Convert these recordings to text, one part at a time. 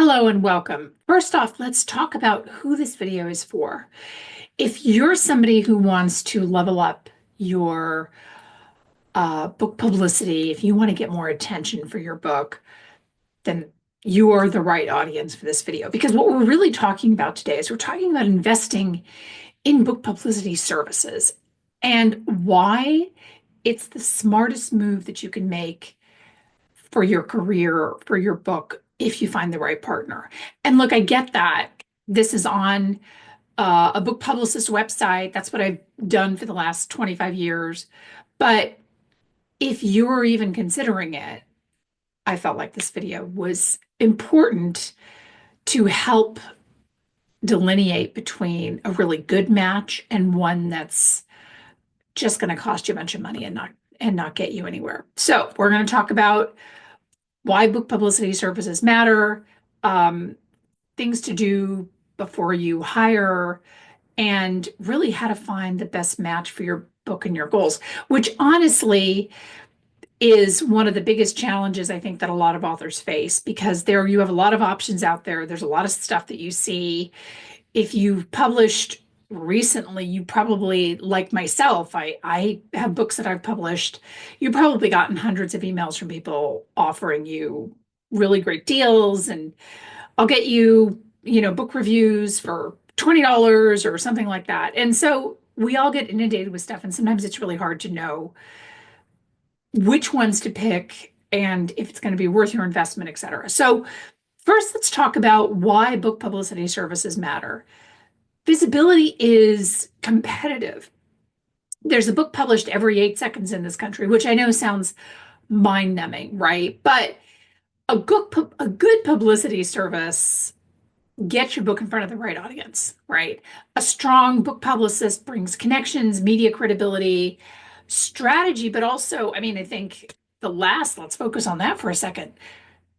Hello and welcome. First off, let's talk about who this video is for. If you're somebody who wants to level up your book publicity, if you want to get more attention for your book, then you are the right audience for this video. Because what we're really talking about today is we're talking about investing in book publicity services and why it's the smartest move that you can make for your career, for your book, if you find the right partner. And look, I get that. This is on a book publicist website. That's what I've done for the last 25 years. But if you're even considering it, I felt like this video was important to help delineate between a really good match and one that's just going to cost you a bunch of money and not get you anywhere. So we're going to talk about why book publicity services matter, things to do before you hire, and really how to find the best match for your book and your goals, which honestly is one of the biggest challenges I think that a lot of authors face, because there you have a lot of options out there. There's a lot of stuff that you see. If you've published recently, you probably, like myself, I have books that I've published. You've probably gotten hundreds of emails from people offering you really great deals, and I'll get you, book reviews for $20 or something like that. And so we all get inundated with stuff, and sometimes it's really hard to know which ones to pick and if it's going to be worth your investment, et cetera. So first, let's talk about why book publicity services matter. Visibility is competitive. There's a book published every 8 seconds in this country, which I know sounds mind-numbing, right? But a good publicity service gets your book in front of the right audience, right? A strong book publicist brings connections, media credibility, strategy, but also, I think let's focus on that for a second.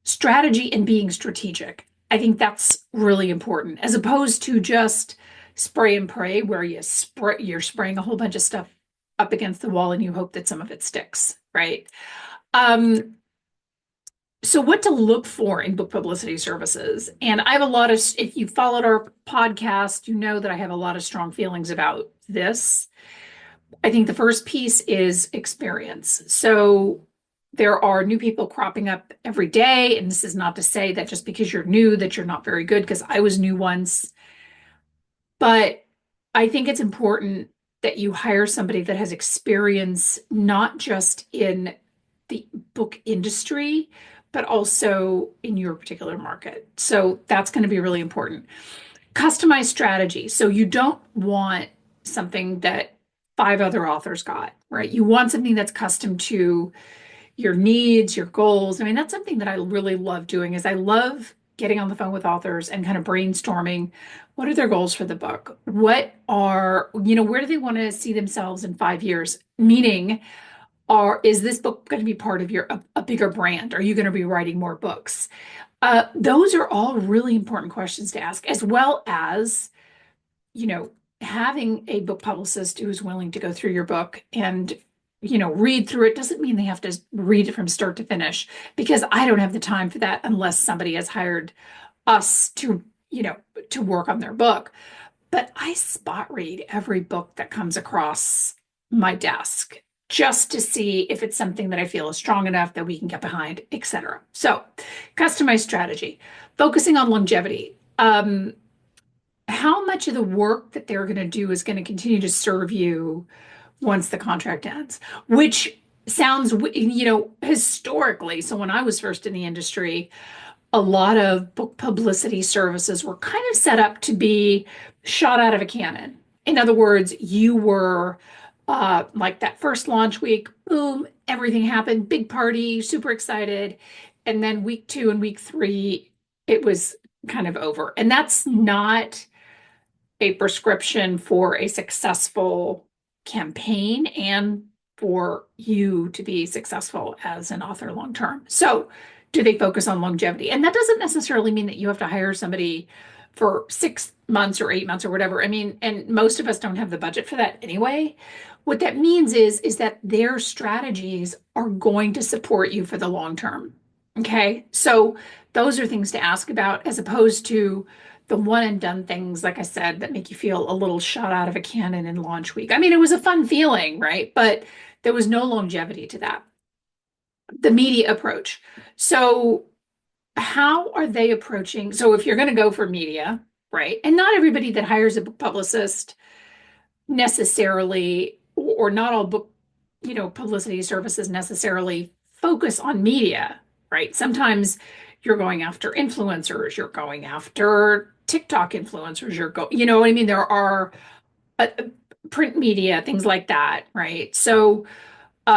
Strategy and being strategic. I think that's really important, as opposed to just spray and pray, where you're spraying a whole bunch of stuff up against the wall and you hope that some of it sticks, right? So what to look for in book publicity services. And I have if you followed our podcast, you know that I have a lot of strong feelings about this. I think the first piece is experience. So there are new people cropping up every day. And this is not to say that just because you're new that you're not very good, because I was new once. But I think it's important that you hire somebody that has experience, not just in the book industry, but also in your particular market. So that's going to be really important. Customized strategy. So you don't want something that 5 other authors got, right? You want something that's custom to your needs, your goals. That's something that I really love doing, is I love getting on the phone with authors and kind of brainstorming what are their goals for the book? Where do they want to see themselves in 5 years? Meaning, is this book going to be part of a bigger brand? Are you going to be writing more books? Those are all really important questions to ask, as well as, having a book publicist who is willing to go through your book and read through it. Doesn't mean they have to read it from start to finish, because I don't have the time for that unless somebody has hired us to work on their book. But I spot read every book that comes across my desk, just to see if it's something that I feel is strong enough that we can get behind, etc. So, customized strategy, focusing on longevity. How much of the work that they're going to do is going to continue to serve you once the contract ends, which sounds, historically. So when I was first in the industry, a lot of book publicity services were kind of set up to be shot out of a cannon. In other words, you were like that first launch week, boom, everything happened, big party, super excited. And then week 2 and week 3, it was kind of over. And that's not a prescription for a successful campaign and for you to be successful as an author long term. So do they focus on longevity? And that doesn't necessarily mean that you have to hire somebody for 6 months or 8 months or whatever. And most of us don't have the budget for that anyway. What that means is that their strategies are going to support you for the long term. Okay. So those are things to ask about as opposed to the one and done things, like I said, that make you feel a little shot out of a cannon in launch week. I mean, it was a fun feeling, right? But there was no longevity to that. The media approach. So, how are they approaching? So, if you're going to go for media, right? And not everybody that hires a book publicist necessarily, or not all book, publicity services necessarily focus on media, right? Sometimes you're going after influencers, you're going after TikTok influencers, you know what I mean? There are uh, print media, things like that, right? So,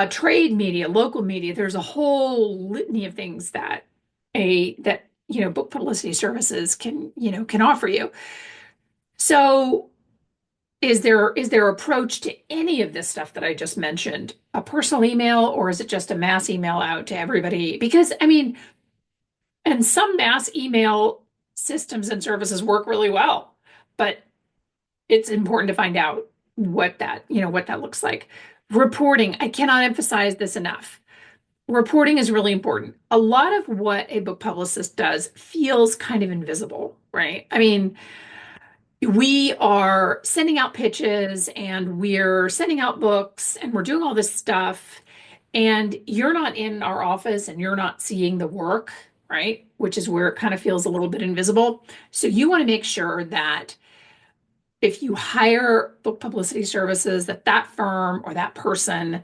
trade media, local media, there's a whole litany of things that book publicity services can offer you. So, is their approach to any of this stuff that I just mentioned a personal email, or is it just a mass email out to everybody? Because I mean, and some mass email systems and services work really well, but it's important to find out what that looks like. Reporting, I cannot emphasize this enough. Reporting is really important. A lot of what a book publicist does feels kind of invisible, right? I mean, we are sending out pitches and we're sending out books and we're doing all this stuff, and you're not in our office and you're not seeing the work, right? Which is where it kind of feels a little bit invisible. So you want to make sure that if you hire book publicity services, that firm or that person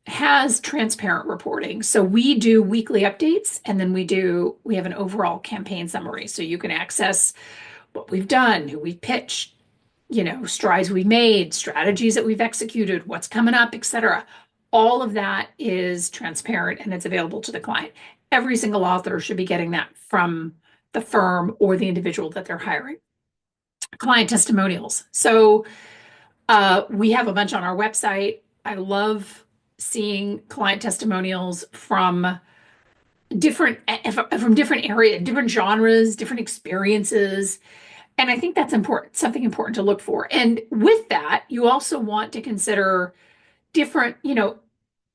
has transparent reporting. So we do weekly updates, and then we have an overall campaign summary. So you can access what we've done, who we've pitched, strides we've made, strategies that we've executed, what's coming up, etc. All of that is transparent and it's available to the client. Every single author should be getting that from the firm or the individual that they're hiring. Client testimonials. So we have a bunch on our website. I love seeing client testimonials from different areas, different genres, different experiences. And I think that's important, something important to look for. And with that, you also want to consider different,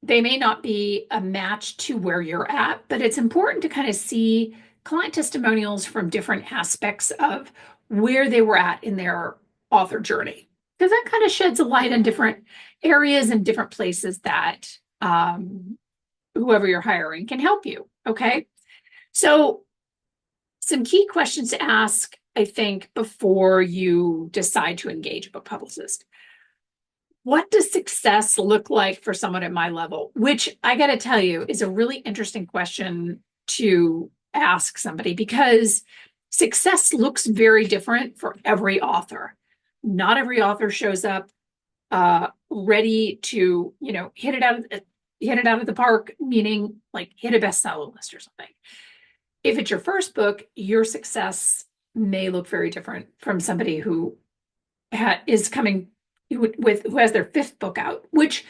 they may not be a match to where you're at, but it's important to kind of see client testimonials from different aspects of where they were at in their author journey. Because that kind of sheds a light on different areas and different places that whoever you're hiring can help you. Okay. So, some key questions to ask, I think, before you decide to engage a book publicist. What does success look like for someone at my level? Which I got to tell you is a really interesting question to ask somebody, because success looks very different for every author. Not every author shows up ready to, hit it out of the park, meaning like hit a bestseller list or something. If it's your first book, your success may look very different from somebody who is coming who has their fifth book out, which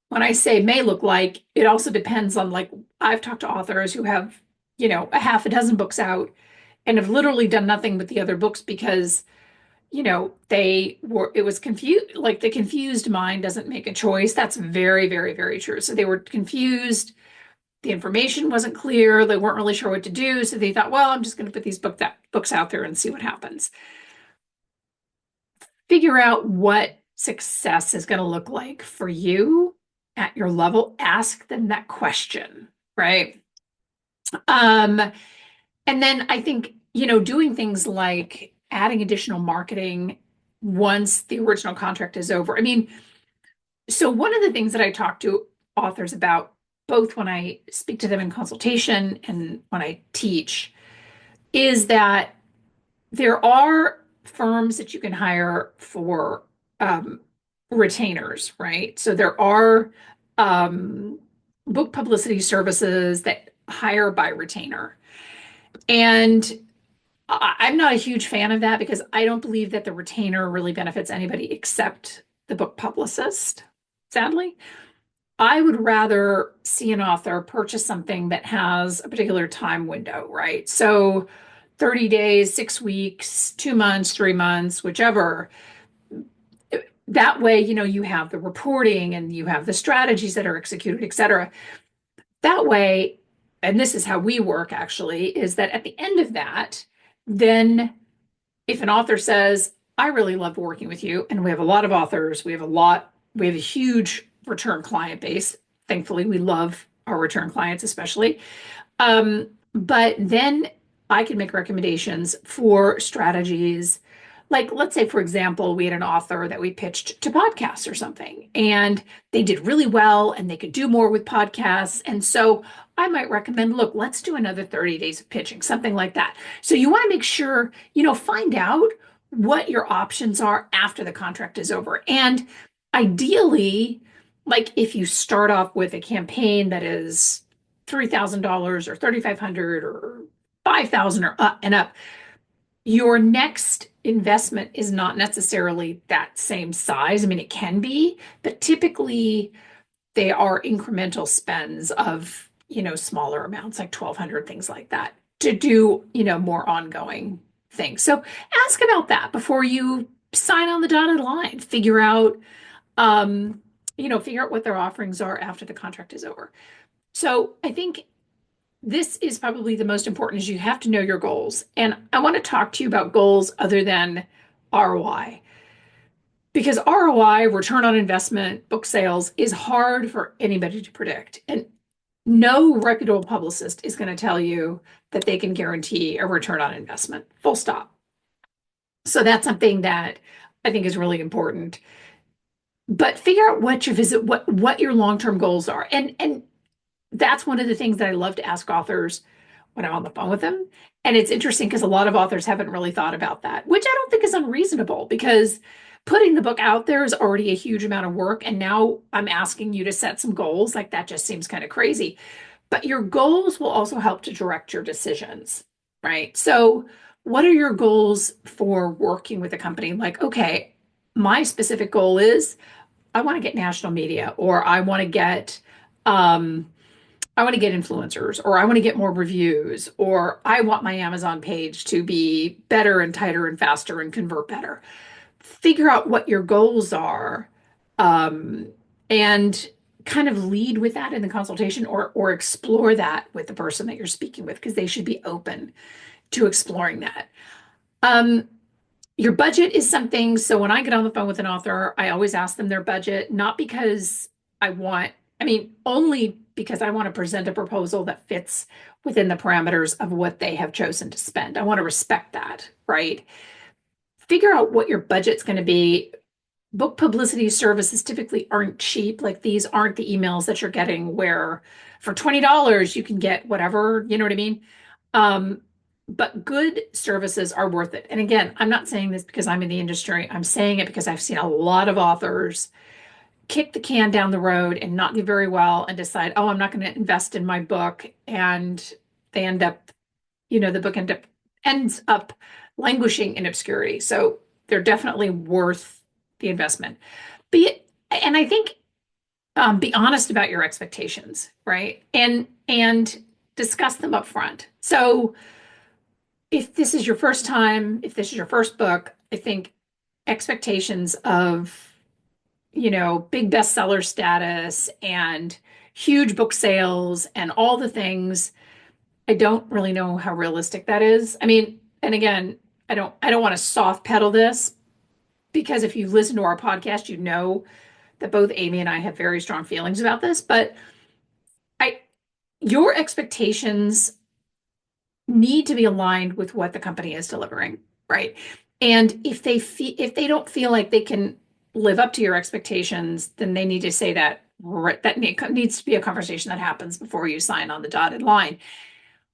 when I say may look like, it also depends on, like, I've talked to authors who have, a half a dozen books out and have literally done nothing with the other books because, it was confused, like the confused mind doesn't make a choice. That's very, very, very true. So they were confused. The information wasn't clear. They weren't really sure what to do. So they thought, well, I'm just going to put these books out there and see what happens. Figure out what success is going to look like for you at your level. Ask them that question, right? And then I think, doing things like adding additional marketing once the original contract is over. I mean, so one of the things that I talk to authors about, both when I speak to them in consultation and when I teach, is that there are firms that you can hire for retainers, right? So there are book publicity services that hire by retainer. And I'm not a huge fan of that because I don't believe that the retainer really benefits anybody except the book publicist, sadly. I would rather see an author purchase something that has a particular time window, right? So 30 days, 6 weeks, 2 months, 3 months, whichever. That way, you have the reporting and you have the strategies that are executed, et cetera. That way, and this is how we work actually, is that at the end of that, then if an author says, I really loved working with you, and we have a lot of authors, we have a huge return client base. Thankfully, we love our return clients, especially. But then I can make recommendations for strategies. Like, let's say, for example, we had an author that we pitched to podcasts or something, and they did really well and they could do more with podcasts. And so I might recommend, look, let's do another 30 days of pitching, something like that. So you want to make sure, find out what your options are after the contract is over. And ideally, like if you start off with a campaign that is $3,000 or $3,500 or 5,000 or up and up, your next investment is not necessarily that same size. I mean, it can be, but typically they are incremental spends of, smaller amounts like 1,200, things like that to do, more ongoing things. So ask about that before you sign on the dotted line. Figure out what their offerings are after the contract is over. So I think this is probably the most important, is you have to know your goals. And I want to talk to you about goals other than ROI. Because ROI, return on investment, book sales, is hard for anybody to predict. And no reputable publicist is going to tell you that they can guarantee a return on investment, full stop. So that's something that I think is really important. But figure out what your long-term goals are. And that's one of the things that I love to ask authors when I'm on the phone with them. And it's interesting because a lot of authors haven't really thought about that, which I don't think is unreasonable, because putting the book out there is already a huge amount of work. And now I'm asking you to set some goals. Like, that just seems kind of crazy. But your goals will also help to direct your decisions, right? So what are your goals for working with a company? Like, okay, my specific goal is I want to get national media, or I want to get influencers, or I want to get more reviews, or I want my Amazon page to be better and tighter and faster and convert better. Figure out what your goals are, and kind of lead with that in the consultation, or explore that with the person that you're speaking with, because they should be open to exploring that. Your budget is something. So when I get on the phone with an author, I always ask them their budget, not because only because I want to present a proposal that fits within the parameters of what they have chosen to spend. I want to respect that, right? Figure out what your budget's going to be. Book publicity services typically aren't cheap. Like, these aren't the emails that you're getting where for $20 you can get whatever, you know what I mean? But good services are worth it. And again, I'm not saying this because I'm in the industry. I'm saying it because I've seen a lot of authors kick the can down the road and not do very well and decide, oh, I'm not going to invest in my book. And they end up, the book ends up languishing in obscurity. So they're definitely worth the investment. And I think be honest about your expectations, right? And discuss them up front. So if this is your first time, if this is your first book, I think expectations of, big bestseller status and huge book sales and all the things, I don't really know how realistic that is. I mean, and again, I don't want to soft pedal this, because if you listen to our podcast, you know that both Amy and I have very strong feelings about this, but your expectations need to be aligned with what the company is delivering, right? And if they don't feel like they can live up to your expectations, then they need to say that. That needs to be a conversation that happens before you sign on the dotted line.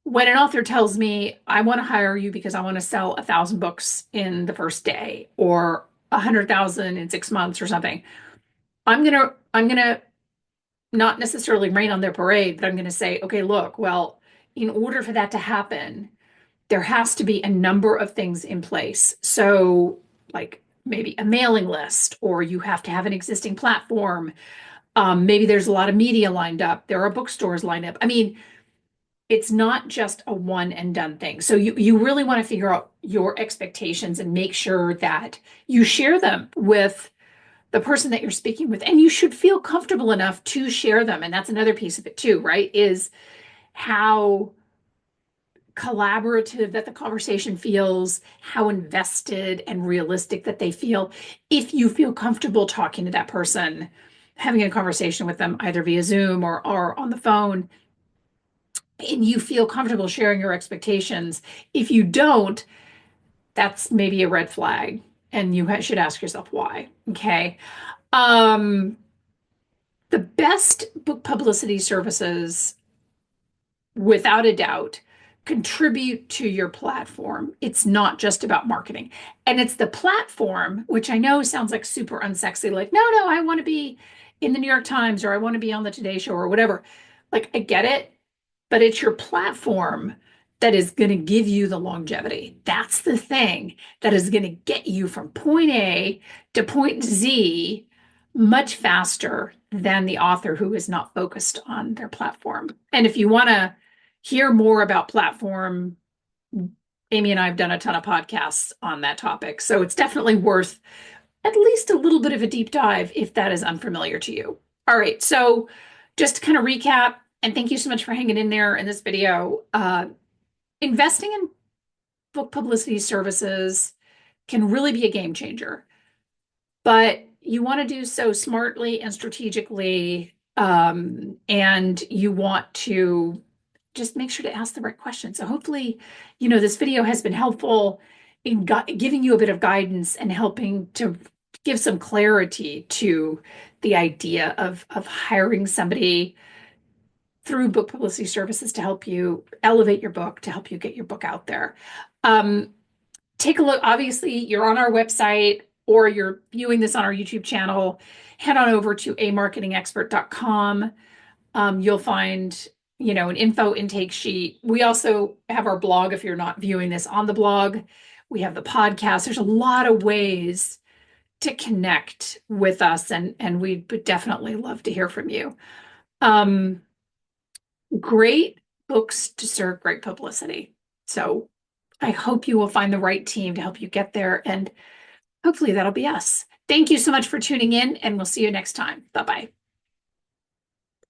When an author tells me, I want to hire you because I want to sell 1,000 books in the first day, or 100,000 in 6 months or something, I'm gonna not necessarily rain on their parade, but I'm gonna say, okay, look, well, in order for that to happen, there has to be a number of things in place. So, like, maybe a mailing list, or you have to have an existing platform. Maybe there's a lot of media lined up. There are bookstores lined up. I mean, it's not just a one and done thing. So you really want to figure out your expectations and make sure that you share them with the person that you're speaking with. And you should feel comfortable enough to share them. And that's another piece of it too, right? Is how collaborative that the conversation feels, how invested and realistic that they feel. If you feel comfortable talking to that person, having a conversation with them either via Zoom or on the phone, and you feel comfortable sharing your expectations. If you don't, that's maybe a red flag, and you should ask yourself why. Okay. Um, the best book publicity services, without a doubt, contribute to your platform. It's not just about marketing. And it's the platform, which I know sounds like super unsexy, like, no, I want to be in the New York Times or I want to be on the Today Show or whatever. Like, I get it, but it's your platform that is going to give you the longevity. That's the thing that is going to get you from point A to point Z much faster than the author who is not focused on their platform. And if you want to hear more about platform, Amy and I have done a ton of podcasts on that topic. So it's definitely worth at least a little bit of a deep dive if that is unfamiliar to you. All right. So just to kind of recap, and thank you so much for hanging in there in this video. Investing in book publicity services can really be a game changer, but you want to do so smartly and strategically, and you want to just make sure to ask the right questions. So hopefully, this video has been helpful in giving you a bit of guidance and helping to give some clarity to the idea of hiring somebody through book publicity services to help you elevate your book, to help you get your book out there. Take a look. Obviously, you're on our website or you're viewing this on our YouTube channel. Head on over to amarketingexpert.com. You'll find, an info intake sheet. We also have our blog. If you're not viewing this on the blog, we have the podcast. There's a lot of ways to connect with us, and we would definitely love to hear from you. Great books deserve great publicity. So I hope you will find the right team to help you get there, and hopefully that'll be us. Thank you so much for tuning in, and we'll see you next time. Bye-bye.